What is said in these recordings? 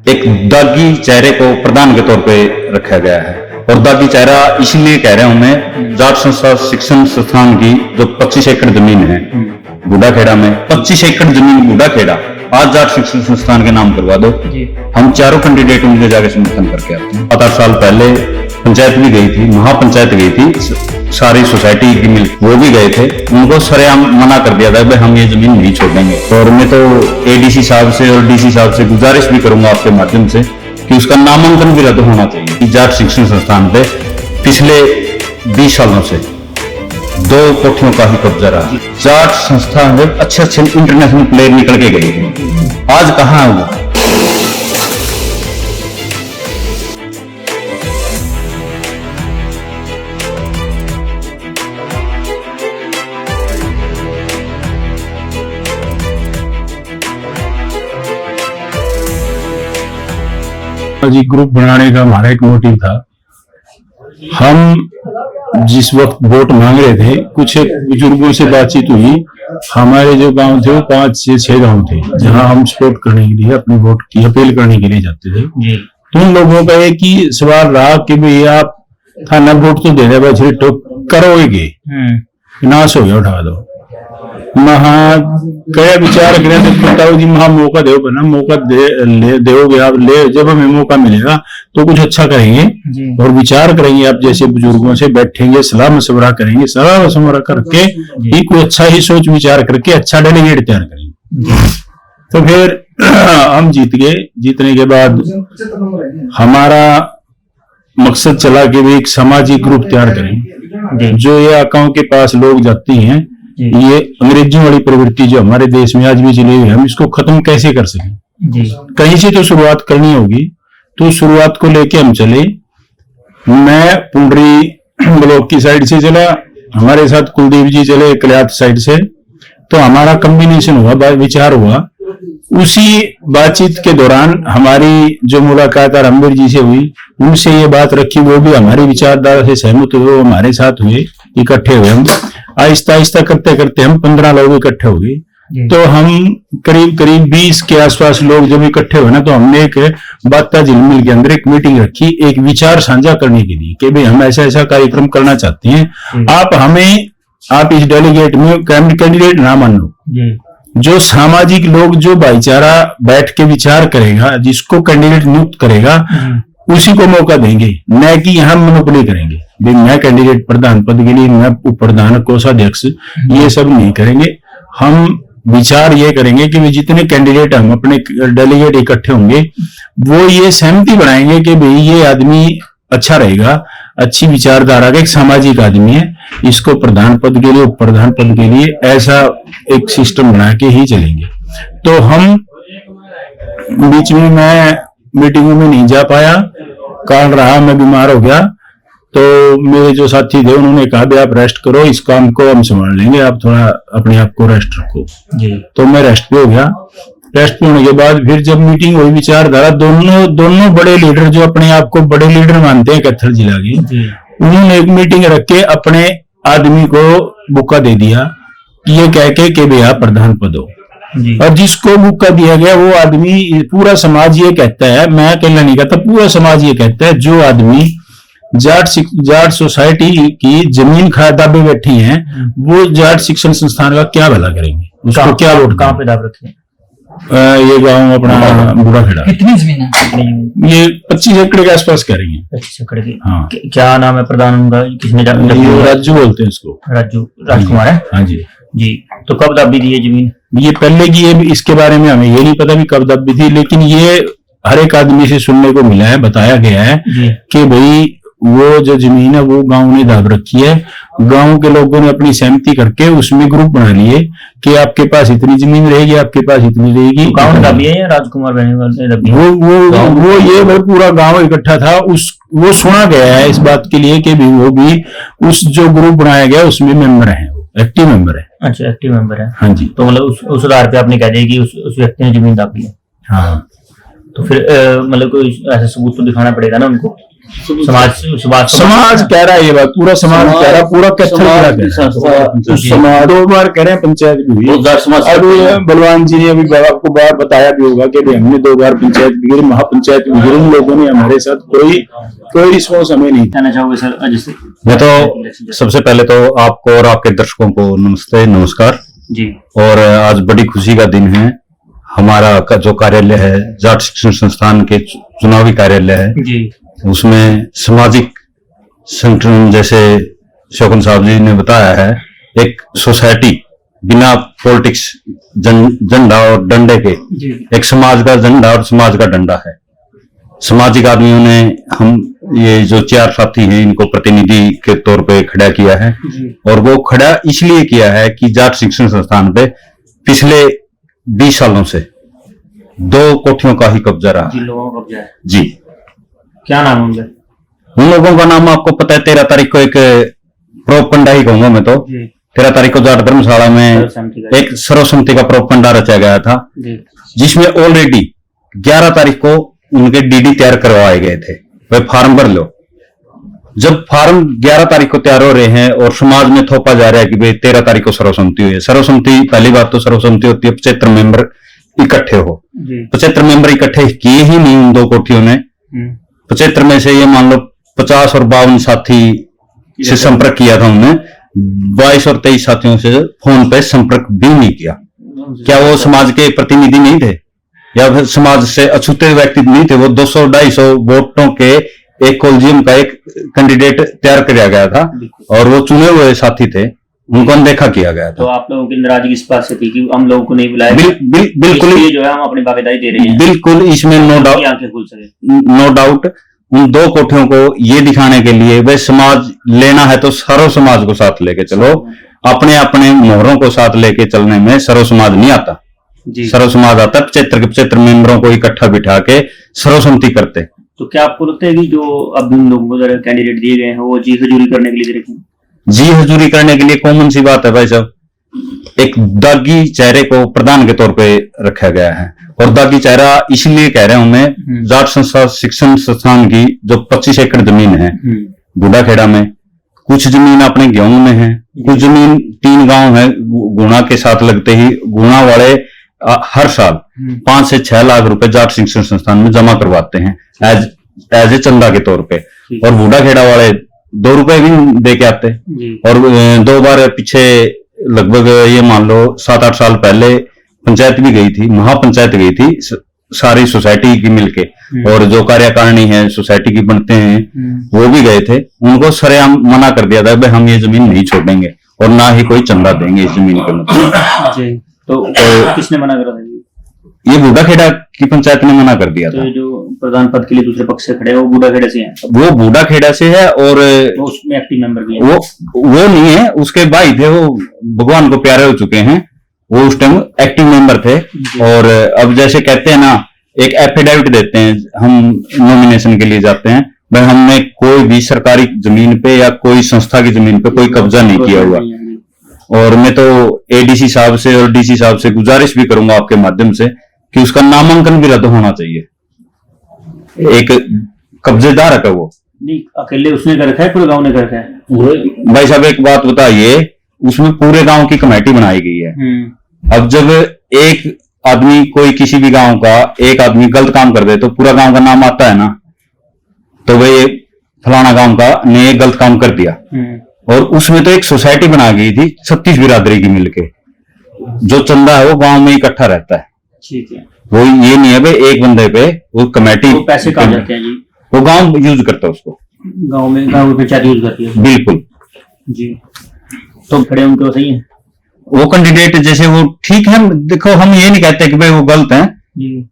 एक दागी चेहरे को प्रधान के तौर पे रखा गया है। और दागी चेहरा इसलिए कह रहा हूं मैं, जाट संस्था शिक्षण संस्थान की जो 25 एकड़ जमीन है बूढ़ाखेड़ा में, 25 एकड़ जमीन बूढ़ाखेड़ा आज जाट शिक्षण संस्थान के नाम करवा दो। हम चारों कैंडिडेट उनके जाके समर्थन करके आते हैं। 7-8 साल पहले पंचायत भी गई थी, महापंचायत गई थी, सारी सोसाइटी की मिल वो भी गए थे, उनको सरेआम मना कर दिया था भाई हम ये जमीन नहीं छोड़ेंगे। और मैं तो एडीसी साहब से और डीसी साहब से गुजारिश भी करूंगा आपके माध्यम से कि उसका नामांकन भी रद्द होना चाहिए। कि जाट शिक्षण संस्थान पे पिछले 20 सालों से 2 कोठियों का ही कब्जा रहा। जाट संस्था में अच्छे इंटरनेशनल प्लेयर निकल के गए, आज कहाँ है वो? जी ग्रुप बनाने का हमारा एक मोटिव था। हम जिस वक्त वोट मांग रहे थे, कुछ बुजुर्गों से बातचीत हुई। हमारे जो गांव थे वो 5 से 6 गांव थे जहां हम सपोर्ट करने के लिए अपने वोट की अपील करने के लिए जाते थे। तो उन लोगों का एक ही सवाल रहा कि भाई आप थाना वोट तो दे दे, तो करोगे नाश हो गया, उठा दो। महा कया विचार करें तो बताओ जी, महा मौका दो बना, मौका दोगे आप, ले जब हमें मौका मिलेगा तो कुछ अच्छा करेंगे और विचार करेंगे। आप जैसे बुजुर्गों से बैठेंगे, सलाह मशवरा करेंगे, सलाह मशवरा करके ही कोई अच्छा ही सोच विचार करके अच्छा डेलीगेट तैयार करेंगे। तो फिर हम जीत गए। जीतने के बाद हमारा मकसद चला कि भी एक सामाजिक ग्रुप तैयार करें। जो ये गांव के पास लोग जाते हैं, ये अंग्रेजी वाली प्रवृत्ति जो हमारे देश में आज भी चली हुई है, हम इसको खत्म कैसे कर सकें? कहीं से तो शुरुआत करनी होगी। तो शुरुआत को लेके हम चले। मैं पुंडरी ब्लॉक की साइड से चला, हमारे साथ कुलदीप जी चले कल्यात साइड से। तो हमारा कॉम्बिनेशन हुआ, विचार हुआ। उसी बातचीत के दौरान हमारी जो मुलाकात रणबीर जी से हुई, उनसे ये बात रखी, वो भी हमारी विचारधारा से सहमत हुए, वो हमारे साथ हुए, इकट्ठे हुए। हम आहिस्ता आहिस्ता करते करते हम 15 लोग इकट्ठे हो गए। तो हम करीब 20 के आसपास लोग जब इकट्ठे हुए ना, तो हमने एक बाता झिलमिल के अंदर एक मीटिंग रखी, एक विचार साझा करने के लिए कि भाई हम ऐसा ऐसा कार्यक्रम करना चाहते हैं। आप इस डेलीगेट में कैंडिडेट ना मानो, जो सामाजिक लोग, जो भाईचारा बैठ के विचार करेगा, जिसको कैंडिडेट नियुक्त करेगा, उसी को मौका देंगे, न कि हम मोनोपोली करेंगे। मैं कैंडिडेट प्रधान पद के लिए, मैं उप प्रधान कोषाध्यक्ष, ये सब नहीं करेंगे। हम विचार ये करेंगे कि जितने कैंडिडेट हम अपने डेलीगेट इकट्ठे होंगे, वो ये सहमति बनाएंगे कि भाई ये आदमी अच्छा रहेगा, अच्छी विचारधारा का एक सामाजिक आदमी है, इसको प्रधान पद के लिए, उप प्रधान पद के लिए ऐसा एक सिस्टम बना के ही चलेंगे। तो हम बीच में मैं मीटिंगों में नहीं जा पाया, कारण रहा मैं बीमार हो गया। तो मेरे जो साथी थे उन्होंने कहा भी आप रेस्ट करो, इस काम को हम संभाल लेंगे, आप थोड़ा अपने आप को रेस्ट रखो जी। तो मैं रेस्ट पे हो गया। रेस्ट पे होने के बाद फिर जब मीटिंग हुई, विचारधारा दोनों बड़े लीडर जो अपने आप को बड़े लीडर मानते हैं कैथल जिला के, उन्होंने एक मीटिंग रख के अपने आदमी को बुक्का दे दिया, ये कह के कि भैया प्रधान पद हो। और जिसको बुक्का दिया गया वो आदमी, पूरा समाज ये कहता है, मैं अकेला नहीं कहता, पूरा समाज ये कहता है, जो आदमी जाट सोसाइटी की जमीन दाबे बैठी हैं, वो जाट शिक्षण संस्थान का क्या भला करेंगे, उसको क्या वोट, कहाँ पे दाब रखे? ये गांव अपना बूढ़ाखेड़ा। कितनी जमीन है? ये 25 एकड़ के आसपास कह रही है। 25 एकड़ की। हाँ। क्या नाम है प्रधान का? किसने? राजू बोलते हैं इसको। राजकुमार है। हाँ जी जी। तो कब दाबी दी है जमीन? ये पहले की, ये इसके बारे में हमें ये नहीं पता भी कब दाबी थी, लेकिन ये हर एक आदमी से सुनने को मिला है, बताया गया है कि भाई वो जो जमीन है वो गांव ने दाब रखी है। गांव के लोगों ने अपनी सहमति करके उसमें ग्रुप बना लिए कि आपके पास इतनी जमीन रहेगी, आपके पास इतनी रहेगी। गांव ने दाबी है या राजकुमार ने दाबी? वो ये पूरा गांव इकट्ठा था, वो सुना गया है इस बात के लिए कि वो भी उस जो ग्रुप बनाया गया उसमें मेंबर है, एक्टिव मेंबर है। अच्छा, एक्टिव मेंबर है। हाँ जी। तो मतलब उस आधार पे आपने कह दिया कि उस व्यक्ति ने जमीन दाबी है। हाँ। तो फिर मतलब कोई ऐसा सबूत तो दिखाना पड़ेगा ना उनको। समाज कह रहा है ये बात, पूरा समाज कह रहा है, पूरा कैथल कह रहा है। समाज 2 बार कह रहे हैं पंचायत भी हुई। अब बलवान जी ने अभी आपको बार बताया भी होगा कि हमने 2 बार पंचायत भी करी, महापंचायत भी करी, उन लोगों ने हमारे साथ कोई रिस्पॉन्स हमें नहीं कहना चाहोगे सर? अजय मैं तो सबसे पहले तो आपको और आपके दर्शकों को नमस्कार जी। और आज बड़ी खुशी का दिन है। हमारा जो कार्यालय है, जाट शिक्षण संस्थान के चुनावी कार्यालय है जी, उसमें सामाजिक संगठन, जैसे शोकन साहब जी ने बताया है, एक सोसाइटी बिना पॉलिटिक्स, झंडा और डंडे के, एक समाज का झंडा और समाज का डंडा है। सामाजिक आदमियों ने हम ये जो 4 साथी हैं इनको प्रतिनिधि के तौर पे खड़ा किया है, और वो खड़ा इसलिए किया है कि जाट शिक्षण संस्थान पे पिछले 20 सालों से 2 कोठियों का ही कब्जा रहा। जिन लोगों का कब्जा है जी। क्या नाम होंगे उन लोगों का नाम आपको पता है। 13 तारीख को एक प्रोपकंडा ही कहूंगा मैं तो। 13 तारीख को जाट धर्मशाला में एक सर्वसम्मति का प्रोपकंडा रचा गया था, जिसमें ऑलरेडी 11 तारीख को उनके डीडी तैयार करवाए गए थे। वह फार्म भर लो। जब फार्म 11 तारीख को तैयार हो रहे हैं और समाज में थोपा जा रहा है कि भाई 13 तारीख को सर्वसम्मति हुई है। सर्वसम्मति, पहली बात तो सर्वसम्मति होती है 75 मेंबर इकट्ठे हो। 75 मेंबर इकट्ठे किए ही नहीं उन 2 कोठियों ने। 75 में से ये मान लो 50 और 52 साथी से संपर्क किया था उन्होंने। 22 और 23 साथियों से फोन पे संपर्क भी नहीं किया। क्या वो समाज के प्रतिनिधि नहीं थे या फिर समाज से अछूते व्यक्ति नहीं थे? वो 200-250 वोटों के एक कॉलेजियम का एक कैंडिडेट तैयार किया गया था और वो चुने हुए साथी थे, उनको अनदेखा किया गया था। तो आप लोगों की नाराजगी इस बात से थी कि हम लोगों को नहीं बुलाया? बिल्कुल जो है हम अपनी भागीदारी दे रहे हैं। बिल्कुल, इसमें नो डाउट, आंखें खुल सके, नो डाउट। उन 2 कोठियों को ये दिखाने के लिए वे समाज लेना है तो सर्व समाज को साथ लेके चलो। अपने अपने मोहरों को साथ लेके चलने में सर्व समाज नहीं आता। सर्व समाज आता है 75 मेंबरों को इकट्ठा बिठा के सर्वसम्मति करते। तो क्या आपको लगता है कि जो अब इन लोगों को कैंडिडेट दिए गए हैं वो जी हजूरी करने के लिए दे रखे हैं? जी हजूरी करने के लिए कॉमन सी बात है भाई साहब। एक दागी चेहरे को प्रधान के तौर पे रखा गया है, और दागी चेहरा इसलिए कह रहा हूं मैं, जाट संस्था शिक्षण संस्थान की जो 25 एकड़ जमीन है बूढ़ाखेड़ा में, कुछ जमीन अपने गेहूं में है, कुछ जमीन 3 गांव है गुणा के साथ लगते ही। गुणा वाले हर साल 5 से 6 लाख रुपए जाट शिक्षण संस्थान में जमा करवाते हैं एज ए चंदा के तौर पे, और बूढ़ाखेड़ा वाले 2 रुपए भी दे के आते। और 2 बार पीछे लगभग ये मान लो 7-8 साल पहले पंचायत भी गई थी, महापंचायत गई थी सारी सोसाइटी की मिलके, और जो कार्यकारिणी है सोसाइटी की बनते हैं वो भी गए थे। उनको सरेआम मना कर दिया था भाई हम ये जमीन नहीं छोड़ेंगे और ना ही कोई चंदा देंगे इस जमीन के मतलब। तो किसने मना करा था? ये बूढ़ाखेड़ा की पंचायत ने मना कर दिया था। तो जो प्रधान पद के लिए दूसरे पक्ष से खड़े हैं वो बूढ़ाखेड़ा से हैं? वो बूढ़ाखेड़ा से है, और उसमें एक्टिव मेंबर भी है? वो नहीं है, उसके भाई थे, वो भगवान को प्यारे हो चुके हैं, वो उस टाइम एक्टिव मेंबर थे। और अब जैसे कहते हैं ना, एक एफिडेविट देते हैं हम नॉमिनेशन के लिए जाते हैं, भाई हमने कोई भी सरकारी जमीन पे या कोई संस्था की जमीन पे कोई कब्जा नहीं किया हुआ। और मैं तो एडीसी साहब से और डीसी साहब से गुजारिश भी करूंगा आपके माध्यम से कि उसका नामांकन भी रद्द होना चाहिए। एक कब्जेदार है वो नहीं, अकेले उसने कर रखा है, पूरे गांव ने कर रखा है? भाई साहब एक बात बताइए, उसमें पूरे गांव की कमेटी बनाई गई है। अब जब एक आदमी, कोई किसी भी गांव का एक आदमी गलत काम कर दे तो पूरा गांव का नाम आता है ना, तो भाई फलाना गांव का ने गलत काम कर दिया। और उसमें तो एक सोसाइटी बना गई थी 36 बिरादरी की मिलके, जो चंदा है वो गांव में इकट्ठा रहता है। ठीक है, वो ये नहीं है भाई एक बंदे पे वो कमेटी। वो पैसे कहाँ जाते हैं जी? वो गांव यूज करता है उसको, गांव में पंचायत यूज करती है। बिल्कुल जी। तो खड़े उनको सही है वो कैंडिडेट, जैसे वो ठीक है। देखो हम ये नहीं कहते कि भाई वो गलत है,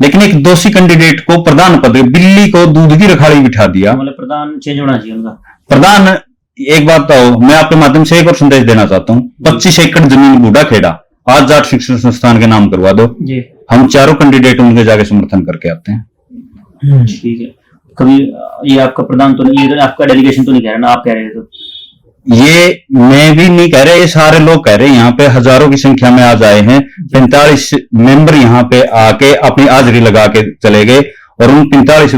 लेकिन एक दोषी कैंडिडेट को प्रधान पद, बिल्ली को दूध की रखाड़ी बिठा दिया। मतलब प्रधान चेंज होना चाहिए उनका। प्रधान, एक बात तो मैं आपके माध्यम से एक और संदेश देना चाहता हूँ। 25 एकड़ जमीन बूढ़ाखेड़ा आज जाट शिक्षण संस्थान के नाम करवा दो जी। हम चारों कैंडिडेट उनके जाके समर्थन करके आते हैं। ठीक है। कभी ये आपका प्रधान तो नहीं, ये आपका डेलीगेशन तो नहीं कह रहा ना, आप कह रहे हैं? तो ये मैं भी नहीं कह रहे, ये सारे लोग कह रहे हैं। यहाँ पे हजारों की संख्या में आज आए हैं। 45 मेंबर यहाँ पे आके अपनी हाजिरी लगा के चले गए, और उन 45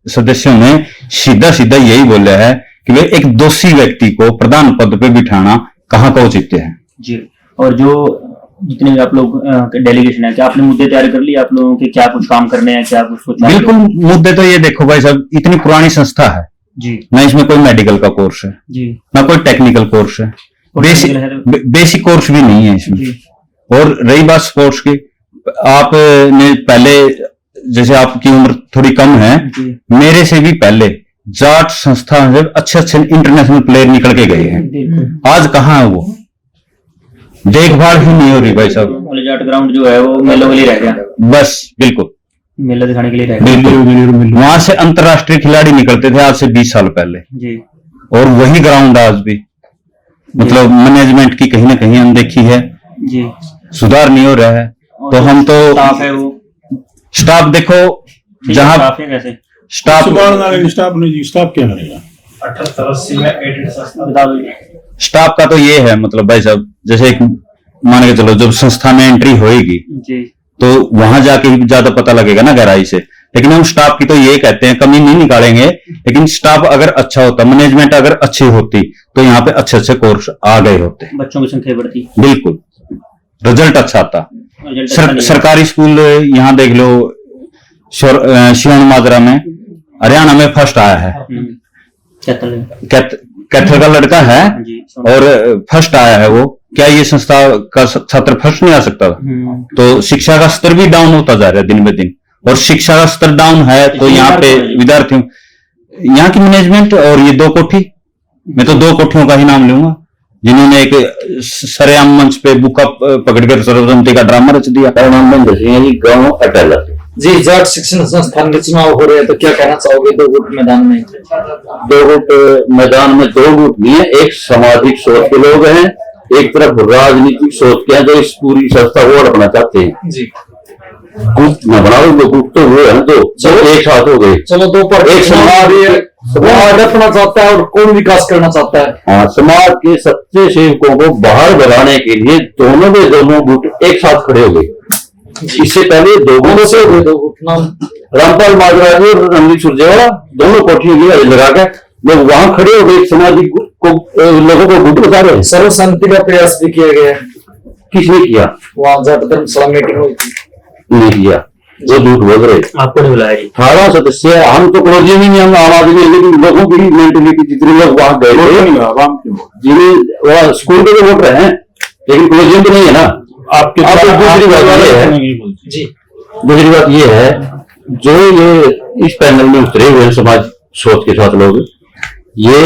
सदस्यों ने सीधा सीधा यही बोला है कि वे एक दोषी व्यक्ति को प्रधान पद पे बिठाना कहाँ का औचित्य है। जी। और जो जितने भी आप लोग डेलीगेशन है, क्या आपने मुद्दे तैयार कर लिए आप लोगों के, क्या कुछ काम करने हैं, क्या कुछ बिल्कुल मुद्दे तो ये देखो भाई साहब, इतनी पुरानी संस्था है जी, ना इसमें कोई मेडिकल का कोर्स है जी, ना कोई टेक्निकल कोर्स है, बेसिक कोर्स भी नहीं है इसमें। और रही बात स्पोर्ट्स की, आपने पहले, जैसे आपकी उम्र थोड़ी कम है, मेरे से भी पहले जाट संस्था से अच्छे अच्छे इंटरनेशनल प्लेयर निकल के गए हैं। आज कहाँ है वो, देखभाल ही नहीं हो रही भाई साहब। जाट ग्राउंड जो है वो मेलों के लिए रह गया, बस बिल्कुल मेला दिखाने के लिए रह गया। वहां से अंतरराष्ट्रीय खिलाड़ी निकलते थे आज से 20 साल पहले जी, और वही ग्राउंड आज भी, मतलब मैनेजमेंट की कहीं ना कहीं अनदेखी है जी, सुधार नहीं हो रहा है। तो हम तो स्टाफ है वो, स्टाफ देखो जहां स्टाफ है कैसे स्टाफ स्टाफ नहीं जी, स्टाफ क्या करेगा? 78-80 में एडिट संस्था बता दो। स्टाफ का तो ये है, मतलब भाई साहब जैसे एक मान के चलो जब संस्था में एंट्री होएगी जी, तो वहां जाके ही ज्यादा पता लगेगा ना गहराई से। लेकिन हम स्टाफ की तो ये कहते हैं, कमी नहीं निकालेंगे, लेकिन स्टाफ अगर अच्छा होता, मैनेजमेंट अगर अच्छी होती तो यहाँ पे अच्छे अच्छे कोर्स आ गए होते, बच्चों की संख्या बढ़ती, बिल्कुल रिजल्ट अच्छा आता। रिजल्ट अच्छा नहीं है। सरकारी स्कूल यहाँ देख लो, शिवन माजरा में हरियाणा में फर्स्ट आया है, कैथल का लड़का है जी, और फर्स्ट आया है वो। क्या ये संस्था का छात्र फर्स्ट नहीं आ सकता? तो शिक्षा का स्तर भी डाउन होता जा रहा है दिन ब दिन, और शिक्षा का स्तर डाउन है तो यहाँ पे विद्यार्थियों, यहाँ की मैनेजमेंट और ये 2 कोठी, मैं तो 2 कोठियों का ही नाम लूंगा जिन्होंने एक सरेआम मंच पे बुका पकड़कर सर्वसम्मति का ड्रामा रच दिया। गाँव अटल जी। जाट शिक्षण संस्थान के चुनाव हो रहे हैं तो क्या कहना चाहोगे? 2 गुट मैदान में, 2 गुट मैदान में 2 गुट नहीं है, एक सामाजिक सोच के लोग हैं, एक तरफ राजनीतिक सोच के हैं जो इस पूरी संस्था को बढ़ाना चाहते हैं जी। गुट न बनाओ, गुट तो वो है, तो सब एक साथ हो गए। चलो 2 पर एक समाज रखना चाहता है और कौन विकास करना चाहता है? हाँ, समाज के सच्चे सेवकों को बाहर भगाने के लिए दोनों के दोनों गुट एक साथ खड़े हो गए। इससे पहले 2 गुटों से 2 गुट नाम रामपाल माजरा जी और रणदीप सुरजेवाला दोनों कोठियों की लगा के लोग वहां खड़े हो गए, सामाजिक को लोगों को गुट बता रहे हैं। सर्वसम्मति का प्रयास भी किया गया, किसने किया? वहां जाट धर्मशाला मीटिंग हुई थी, नहीं किया, वो झूठ बोल रहे। आपको नहीं बुलाया जी? 18 सदस्य, हम तो क्लोजियम ही नहीं, हम आम आदमी, लेकिन लोगों की मेंटेलिटी जितने लोग वहां गए थे, जिन्हें स्कूल के वोट रहे हैं, लेकिन क्लोजियम तो नहीं है ना। आपके दूसरी बात ये है जी, दूसरी बात ये है, जो ये इस पैनल में उतरे हुए समाज सोच के साथ लोग, ये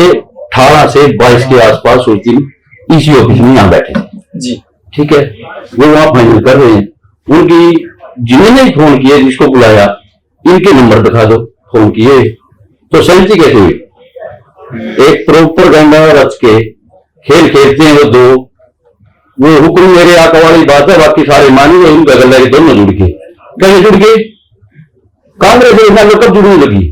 18 से 22 के आसपास उस दिन इसी ऑफिस में यहाँ बैठे जी, ठीक है, वो वहां फाइनल कर रहे हैं। उनकी जिन्होंने फोन किया, जिसको बुलाया, इनके नंबर दिखा दो, फोन किए तो सहमति कैसे हुई? एक प्रॉपर गंडा रच के खेल खेलते हैं वो 2, वो हुक्म मेरे आका वाली बात है, बाकी सारे मानी गए, उनका गला के दोनों जुड़ के कैसे जुड़ गए? कांग्रेस इतना लोग कब जुड़ने लगी?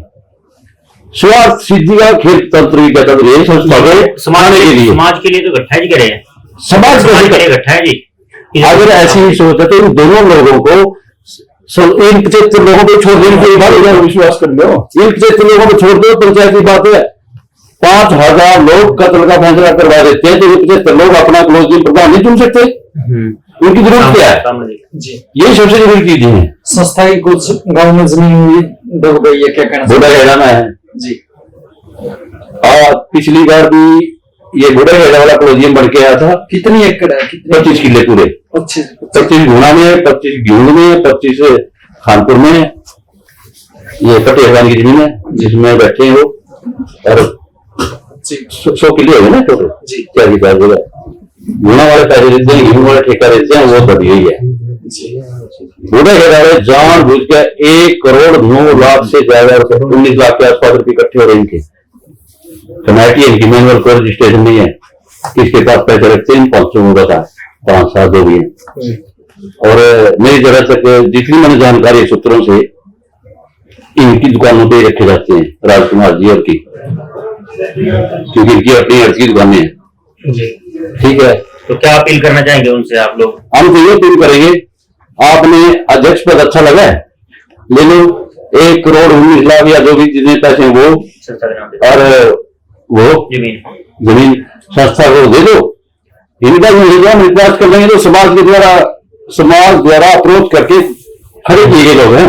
स्वार्थ सिद्धि का खेल तंत्र भी कहता है संस्था को समाने के लिए, समाज के लिए तो इकट्ठा जी करे हैं, समाज के लिए इकट्ठा है जी। अगर ऐसी ही सोच है तो इन दोनों लोगों को, इन 75 लोगों को छोड़ देने की बात है, विश्वास कर लो, इन 75 लोगों को छोड़ दो, पंचायत की बात है, 5000 लोग कत्ल का फैसला करवा देते हैं, तो ये 75 लोग अपना क्लोजिंग प्रधान नहीं चुन सकते? उनकी जरूरत क्या है? जी, यही सबसे जरूरी चीज है। संस्था की कुछ गाँव में जमीन हुई दब गई है, क्या कहना बूढ़ा खेड़ा में है जी? पिछली बार भी ये बूढ़ा खेड़ा वाला क्लोजियम बन के आया था। कितनी एकड़ है? 25 किले पूरे, 25 गुना में, 25 गेहूं में, 25 खानपुर में। ये पटेल की जमीन है जिसमें बैठे हैं वो, और 100 किले हो गए ना टोटल जी, 40,000 जगह। गुना वाले पैसे देते हैं, गेहूं वाले ठेका देते हैं, वो बढ़ी हुई है। बूढ़े खेड़ा जान बुझ के 1 करोड़ 9 लाख से ज्यादा, 19 लाख के आसपास रुपये इकट्ठे हो रहे हैं इनके। कमेटी इनकी मैनुअल कोई रजिस्ट्रेशन नहीं है, किसके पास पैसे रखते हैं, 500 का था, 5 साल दो भी है। और मेरी जगह तक जितनी मैंने जानकारी सूत्रों से, इनकी दुकानों पे रखे जाते हैं राजकुमार जी और की, क्योंकि इनकी अपनी अर्थ की दुकानें हैं, ठीक है। तो क्या अपील करना चाहेंगे उनसे आप लोग? हम तो ये अपील करेंगे, आपने अध्यक्ष पद अच्छा लगा है, ले लो, 1 करोड़ 19 लाख या जो भी जितने पैसे हैं वो, संस्था के नाम पे और वो जमीन संस्था को दे दो। इनका हम रिक्वेस्ट कर देंगे तो समाज द्वारा अप्रोच करके खरीद लिए लोग हैं।